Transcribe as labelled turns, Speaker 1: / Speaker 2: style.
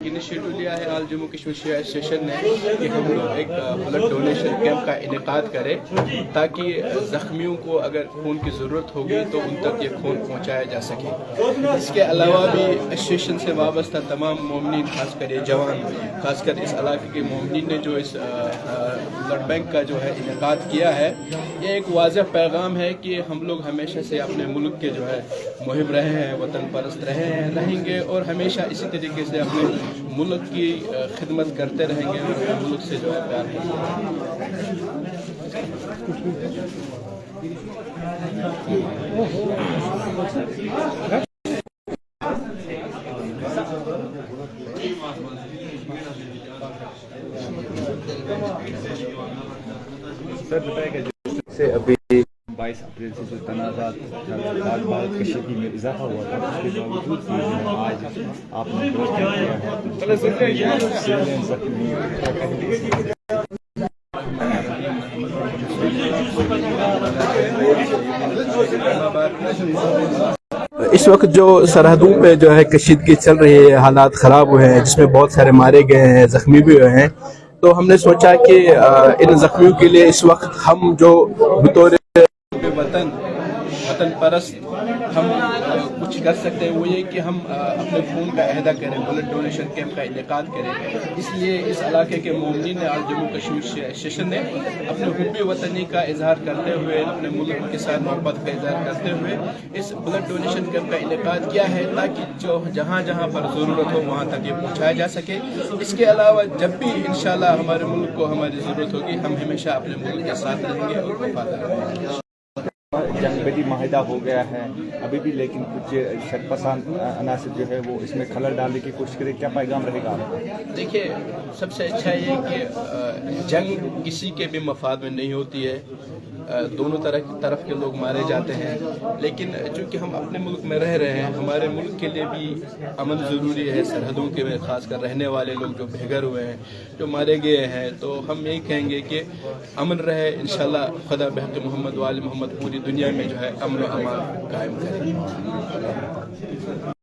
Speaker 1: Initiative لیا ہے آل جموں کشمیر شیعہ association نے کہ ہم لوگ ایک بلڈ ڈونیشن کیمپ کا انعقاد کریں تاکہ زخمیوں کو اگر خون کی ضرورت ہوگی تو ان تک یہ خون پہنچایا جا سکے۔ اس کے علاوہ بھی ایسوسیشن سے وابستہ تمام مومنین، خاص کر یہ جوان، خاص کر اس علاقے کے مومنین نے جو اس بلڈ بینک کا جو ہے انعقاد کیا ہے، یہ ایک واضح پیغام ہے کہ ہم لوگ ہمیشہ سے اپنے ملک کے جو ہے محب رہے ہیں، وطن پرست رہے ہیں، رہیں گے اور ہمیشہ اسی طریقے سے اپنے ملک کی خدمت کرتے رہیں گے اور ملک سے جو ہے پیار
Speaker 2: سے ابھی 22 اپریل سے جو تنازعات لال بھارت کشیدگی میں اضافہ ہوا تھا، اس کے باوجود بھی آج آپ نے
Speaker 3: اس وقت جو سرحدوں پہ جو ہے کشیدگی چل رہی ہے، حالات خراب ہوئے ہیں جس میں بہت سارے مارے گئے ہیں، زخمی بھی ہوئے ہیں، تو ہم نے سوچا کہ ان زخمیوں کے لیے اس وقت ہم جو بطور
Speaker 1: وطن پرست ہم کچھ کر سکتے ہیں، وہ یہ کہ ہم اپنے خون کا عہدہ کریں، بلڈ ڈونیشن کیمپ کا انعقاد کریں۔ اس لیے اس علاقے کے مومنین نے آج جموں کشمیر شیعہ ایسوسیشن نے اپنے حب وطنی کا اظہار کرتے ہوئے، اپنے ملک کے ساتھ محبت کا اظہار کرتے ہوئے اس بلڈ ڈونیشن کیمپ کا انعقاد کیا ہے تاکہ جو جہاں جہاں پر ضرورت ہو وہاں تک یہ پہنچایا جا سکے۔ اس کے علاوہ جب بھی انشاءاللہ ہمارے ملک کو ہماری ضرورت ہوگی، ہم ہمیشہ اپنے ملک کے ساتھ رہیں گے اور وفادار رہیں گے۔
Speaker 2: جنگ بندی معاہدہ ہو گیا ہے ابھی بھی، لیکن کچھ شرپسند عناصر جو ہے وہ اس میں خلل ڈالنے کی کوشش کرے، کیا پیغام رہے گا آپ کو؟
Speaker 1: دیکھیے، سب سے اچھا یہ کہ جنگ کسی کے بھی مفاد میں نہیں ہوتی ہے، دونوں طرف کے لوگ مارے جاتے ہیں، لیکن چونکہ ہم اپنے ملک میں رہ رہے ہیں، ہمارے ملک کے لیے بھی امن ضروری ہے۔ سرحدوں کے میں خاص کر رہنے والے لوگ جو بھیگر ہوئے ہیں، جو مارے گئے ہیں، تو ہم یہی کہیں گے کہ امن رہے، انشاءاللہ خدا بحق محمد وآل محمد پوری دنیا میں جو ہے امن و امان قائم کرے۔